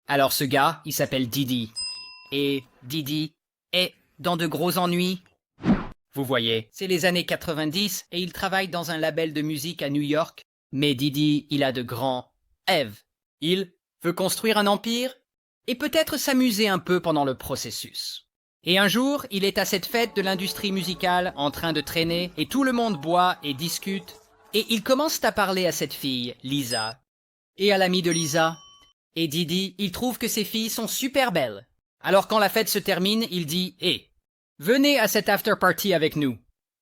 Alors ce gars, il s'appelle Didi. Et Didi est dans de gros ennuis. Vous voyez, c'est les années 90 et il travaille dans un label de musique à New York. Mais Didi, il a de grands rêves. Il veut construire un empire et peut-être s'amuser un peu pendant le processus. Et un jour, il est à cette fête de l'industrie musicale en train de traîner et tout le monde boit et discute. Et il commence à parler à cette fille, Lisa, et à l'ami de Lisa. Et Didi, il trouve que ces filles sont super belles. Alors quand la fête se termine, il dit « Hé, venez à cette after party avec nous. »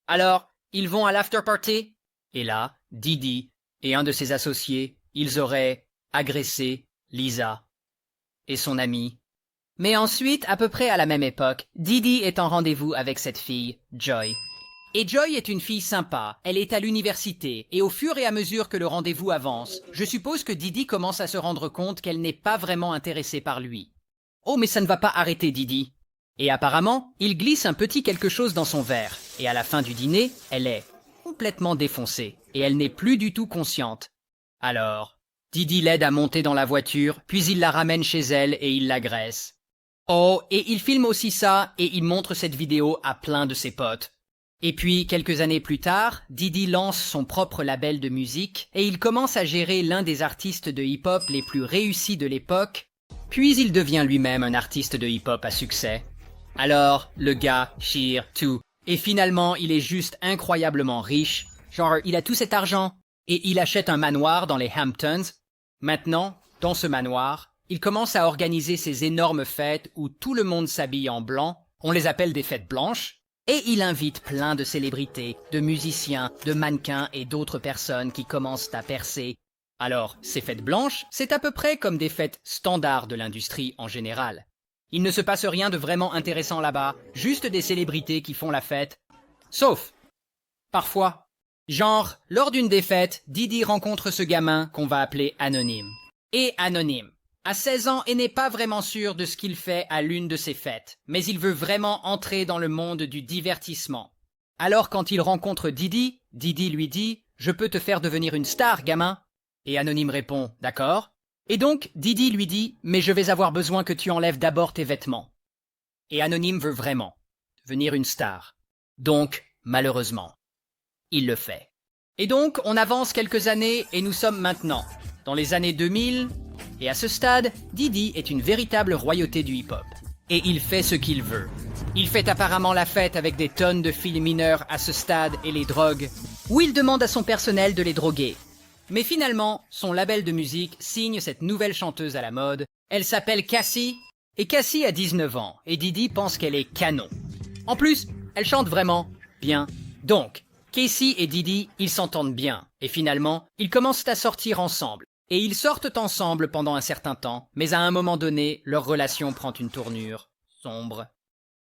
Alors, ils vont à l'after party. Et là, Didi et un de ses associés, ils auraient agressé Lisa et son ami. Mais ensuite, à peu près à la même époque, Didi est en rendez-vous avec cette fille, Joy. Et Joy est une fille sympa, elle est à l'université, et au fur et à mesure que le rendez-vous avance, je suppose que Didi commence à se rendre compte qu'elle n'est pas vraiment intéressée par lui. Oh, mais ça ne va pas arrêter Didi. Et apparemment, il glisse un petit quelque chose dans son verre, et à la fin du dîner, elle est complètement défoncée, et elle n'est plus du tout consciente. Alors, Didi l'aide à monter dans la voiture, puis il la ramène chez elle et il l'agresse. Oh, et il filme aussi ça, et il montre cette vidéo à plein de ses potes. Et puis, quelques années plus tard, Didi lance son propre label de musique et il commence à gérer l'un des artistes de hip-hop les plus réussis de l'époque, puis il devient lui-même un artiste de hip-hop à succès. Alors, le gars chire tout. Et finalement, il est juste incroyablement riche. Genre, il a tout cet argent. Et il achète un manoir dans les Hamptons. Maintenant, dans ce manoir, il commence à organiser ces énormes fêtes où tout le monde s'habille en blanc. On les appelle des fêtes blanches. Et il invite plein de célébrités, de musiciens, de mannequins et d'autres personnes qui commencent à percer. Alors, ces fêtes blanches, c'est à peu près comme des fêtes standards de l'industrie en général. Il ne se passe rien de vraiment intéressant là-bas, juste des célébrités qui font la fête. Sauf, parfois, genre, lors d'une des fêtes, Didi rencontre ce gamin qu'on va appeler Anonyme. Et Anonyme a 16 ans et n'est pas vraiment sûr de ce qu'il fait à l'une de ces fêtes, mais il veut vraiment entrer dans le monde du divertissement. Alors quand il rencontre Didi, Didi lui dit « Je peux te faire devenir une star, gamin ?» Et Anonyme répond « D'accord ?» Et donc Didi lui dit « Mais je vais avoir besoin que tu enlèves d'abord tes vêtements. » Et Anonyme veut vraiment devenir une star. Donc, malheureusement, il le fait. Et donc, on avance quelques années et nous sommes maintenant dans les années 2000... Et à ce stade, Didi est une véritable royauté du hip-hop. Et il fait ce qu'il veut. Il fait apparemment la fête avec des tonnes de filles mineures à ce stade et les drogue, ou il demande à son personnel de les droguer. Mais finalement, son label de musique signe cette nouvelle chanteuse à la mode. Elle s'appelle Cassie, et Cassie a 19 ans, et Didi pense qu'elle est canon. En plus, elle chante vraiment bien. Donc, Cassie et Didi, ils s'entendent bien, et finalement, ils commencent à sortir ensemble. Et ils sortent ensemble pendant un certain temps, mais à un moment donné, leur relation prend une tournure sombre.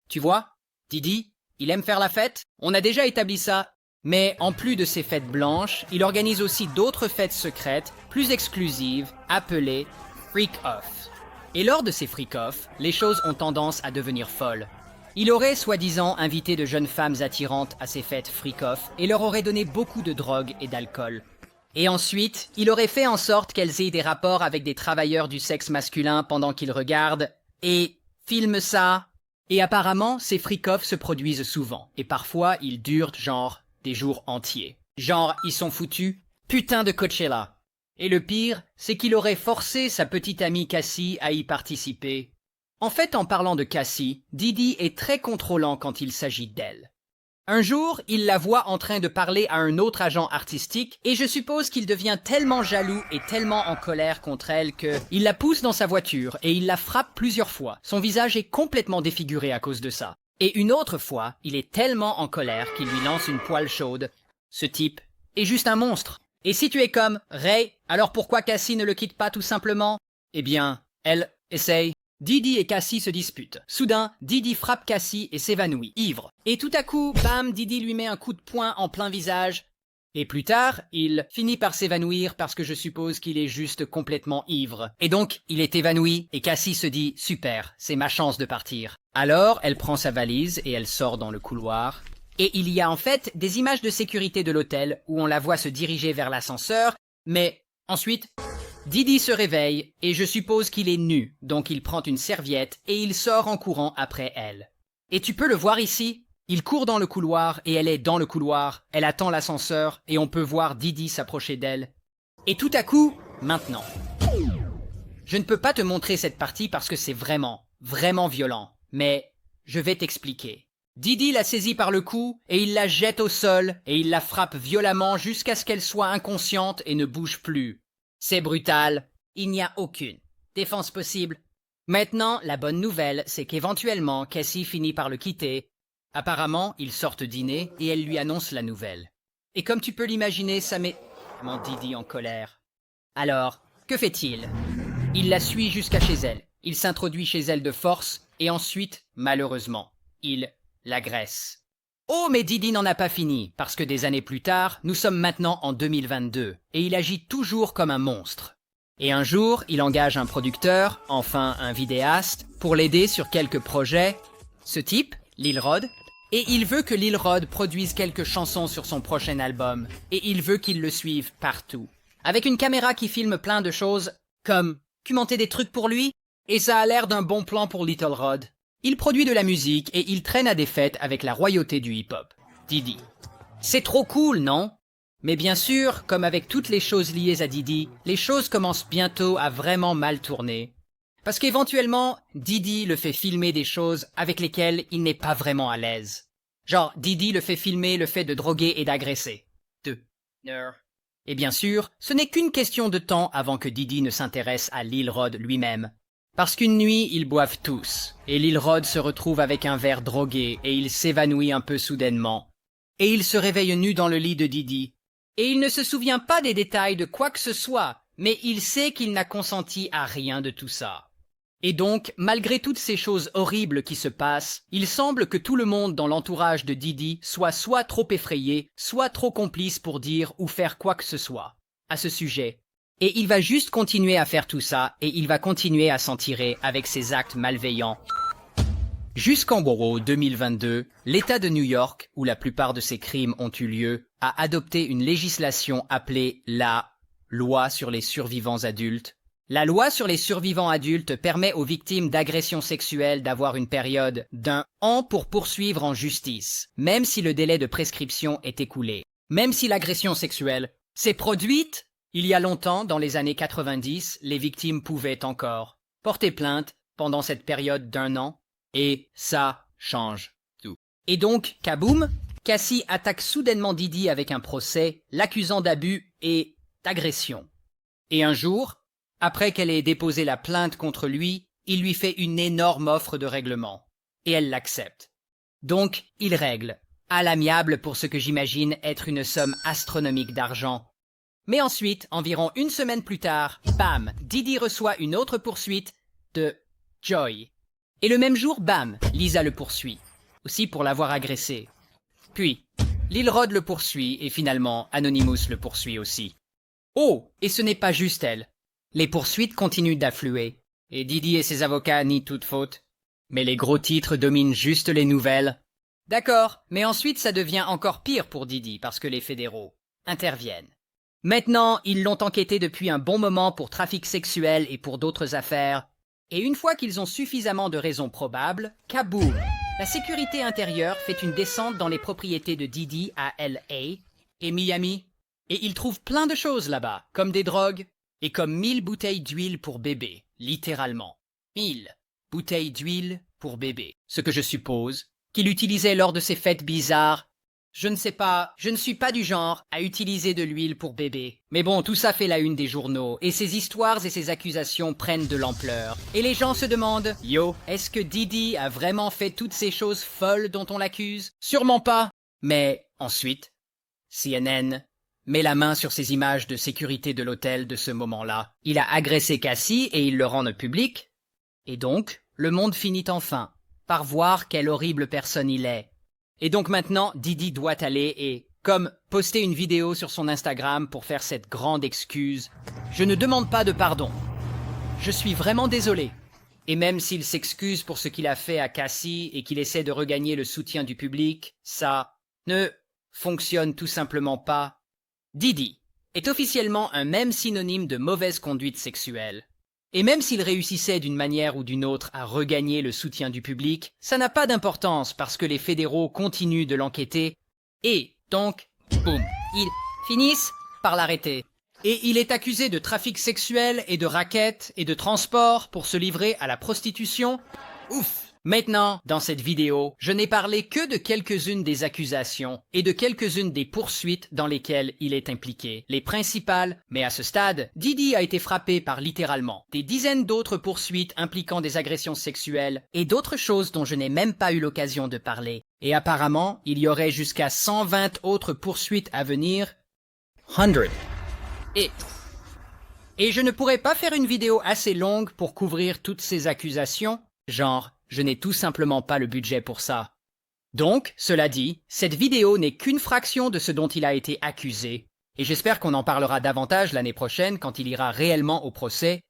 Tu vois, Didi, il aime faire la fête, on a déjà établi ça. Mais en plus de ces fêtes blanches, il organise aussi d'autres fêtes secrètes, plus exclusives, appelées Freak Off. Et lors de ces Freak Off, les choses ont tendance à devenir folles. Il aurait soi-disant invité de jeunes femmes attirantes à ces fêtes Freak Off et leur aurait donné beaucoup de drogue et d'alcool. Et ensuite, il aurait fait en sorte qu'elles aient des rapports avec des travailleurs du sexe masculin pendant qu'ils regardent et filment ça. Et apparemment, ces freak-offs se produisent souvent. Et parfois, ils durent genre des jours entiers. Genre, ils sont foutus putain de Coachella. Et le pire, c'est qu'il aurait forcé sa petite amie Cassie à y participer. En fait, en parlant de Cassie, Didi est très contrôlant quand il s'agit d'elle. Un jour, il la voit en train de parler à un autre agent artistique et je suppose qu'il devient tellement jaloux et tellement en colère contre elle qu'il la pousse dans sa voiture et il la frappe plusieurs fois. Son visage est complètement défiguré à cause de ça. Et une autre fois, il est tellement en colère qu'il lui lance une poêle chaude. Ce type est juste un monstre. Et si tu es comme Ray, alors pourquoi Cassie ne le quitte pas tout simplement? Eh bien, elle essaye. Didi et Cassie se disputent. Soudain, Didi frappe Cassie et s'évanouit, ivre. Et tout à coup, bam, Didi lui met un coup de poing en plein visage. Et plus tard, il finit par s'évanouir parce que je suppose qu'il est juste complètement ivre. Et donc, il est évanoui et Cassie se dit « Super, c'est ma chance de partir ». Alors, elle prend sa valise et elle sort dans le couloir. Et il y a en fait des images de sécurité de l'hôtel où on la voit se diriger vers l'ascenseur, mais ensuite, Didi se réveille et je suppose qu'il est nu, donc il prend une serviette et il sort en courant après elle. Et tu peux le voir ici? Il court dans le couloir et elle est dans le couloir, elle attend l'ascenseur et on peut voir Didi s'approcher d'elle. Et tout à coup, maintenant. Je ne peux pas te montrer cette partie parce que c'est vraiment, vraiment violent, mais je vais t'expliquer. Didi la saisit par le cou et il la jette au sol et il la frappe violemment jusqu'à ce qu'elle soit inconsciente et ne bouge plus. C'est brutal. Il n'y a aucune défense possible. Maintenant, la bonne nouvelle, c'est qu'éventuellement, Cassie finit par le quitter. Apparemment, ils sortent dîner et elle lui annonce la nouvelle. Et comme tu peux l'imaginer, ça met Didi en colère. Alors, que fait-il? Il la suit jusqu'à chez elle. Il s'introduit chez elle de force et ensuite, malheureusement, il l'agresse. Oh, mais Didi n'en a pas fini, parce que des années plus tard, nous sommes maintenant en 2022, et il agit toujours comme un monstre. Et un jour, il engage un producteur, enfin un vidéaste, pour l'aider sur quelques projets. Ce type, Lil Rod, et il veut que Lil Rod produise quelques chansons sur son prochain album, et il veut qu'il le suive partout. Avec une caméra qui filme plein de choses, comme documenter des trucs pour lui, et ça a l'air d'un bon plan pour Little Rod. Il produit de la musique et il traîne à des fêtes avec la royauté du hip-hop. Didi. C'est trop cool, non? Mais bien sûr, comme avec toutes les choses liées à Didi, les choses commencent bientôt à vraiment mal tourner. Parce qu'éventuellement, Didi le fait filmer des choses avec lesquelles il n'est pas vraiment à l'aise. Genre, Didi le fait filmer le fait de droguer et d'agresser. Et bien sûr, ce n'est qu'une question de temps avant que Didi ne s'intéresse à Lil Rod lui-même. Parce qu'une nuit, ils boivent tous, et Lil Rod se retrouve avec un verre drogué, et il s'évanouit un peu soudainement. Et il se réveille nu dans le lit de Didi. Et il ne se souvient pas des détails de quoi que ce soit, mais il sait qu'il n'a consenti à rien de tout ça. Et donc, malgré toutes ces choses horribles qui se passent, il semble que tout le monde dans l'entourage de Didi soit trop effrayé, soit trop complice pour dire ou faire quoi que ce soit à ce sujet. Et il va juste continuer à faire tout ça, et il va continuer à s'en tirer avec ses actes malveillants. Jusqu'en 2022, l'État de New York, où la plupart de ces crimes ont eu lieu, a adopté une législation appelée la Loi sur les survivants adultes. La loi sur les survivants adultes permet aux victimes d'agressions sexuelles d'avoir une période d'1 an pour poursuivre en justice, même si le délai de prescription est écoulé. Même si l'agression sexuelle s'est produite il y a longtemps, dans les années 90, les victimes pouvaient encore porter plainte pendant cette période d'1 an, et ça change tout. Et donc, kaboum, Cassie attaque soudainement Didi avec un procès, l'accusant d'abus et d'agression. Et un jour, après qu'elle ait déposé la plainte contre lui, il lui fait une énorme offre de règlement. Et elle l'accepte. Donc, il règle, à l'amiable pour ce que j'imagine être une somme astronomique d'argent. Mais ensuite, environ une semaine plus tard, bam, Didi reçoit une autre poursuite de Joy. Et le même jour, bam, Lisa le poursuit, aussi pour l'avoir agressé. Puis, Lil Rod le poursuit et finalement, Anonymous le poursuit aussi. Oh, et ce n'est pas juste elle. Les poursuites continuent d'affluer, et Didi et ses avocats nient toute faute. Mais les gros titres dominent juste les nouvelles. D'accord, mais ensuite ça devient encore pire pour Didi parce que les fédéraux interviennent. Maintenant, ils l'ont enquêté depuis un bon moment pour trafic sexuel et pour d'autres affaires. Et une fois qu'ils ont suffisamment de raisons probables, kaboum! La sécurité intérieure fait une descente dans les propriétés de Didi à LA et Miami. Et ils trouvent plein de choses là-bas, comme des drogues, et comme 1000 bouteilles d'huile pour bébé, littéralement. 1000 bouteilles d'huile pour bébé. Ce que je suppose qu'il utilisait lors de ces fêtes bizarres. Je ne sais pas, je ne suis pas du genre à utiliser de l'huile pour bébé. Mais bon, tout ça fait la une des journaux, et ces histoires et ces accusations prennent de l'ampleur. Et les gens se demandent, yo, est-ce que Didi a vraiment fait toutes ces choses folles dont on l'accuse? Sûrement pas. Mais ensuite, CNN met la main sur ces images de sécurité de l'hôtel de ce moment-là. Il a agressé Cassie et il le rend public. Et donc, le monde finit enfin par voir quelle horrible personne il est. Et donc maintenant, Didi doit aller et, comme poster une vidéo sur son Instagram pour faire cette grande excuse. Je ne demande pas de pardon. Je suis vraiment désolé. Et même s'il s'excuse pour ce qu'il a fait à Cassie et qu'il essaie de regagner le soutien du public, ça ne fonctionne tout simplement pas. Didi est officiellement un même synonyme de mauvaise conduite sexuelle. Et même s'il réussissait d'une manière ou d'une autre à regagner le soutien du public, ça n'a pas d'importance parce que les fédéraux continuent de l'enquêter et, donc, boum, ils finissent par l'arrêter. Et il est accusé de trafic sexuel et de racket et de transport pour se livrer à la prostitution. Ouf! Maintenant, dans cette vidéo, je n'ai parlé que de quelques-unes des accusations et de quelques-unes des poursuites dans lesquelles il est impliqué. Les principales, mais à ce stade, Diddy a été frappé par littéralement des dizaines d'autres poursuites impliquant des agressions sexuelles et d'autres choses dont je n'ai même pas eu l'occasion de parler. Et apparemment, il y aurait jusqu'à 120 autres poursuites à venir. 100. Et je ne pourrais pas faire une vidéo assez longue pour couvrir toutes ces accusations, genre, je n'ai tout simplement pas le budget pour ça. Donc, cela dit, cette vidéo n'est qu'une fraction de ce dont il a été accusé, et j'espère qu'on en parlera davantage l'année prochaine quand il ira réellement au procès,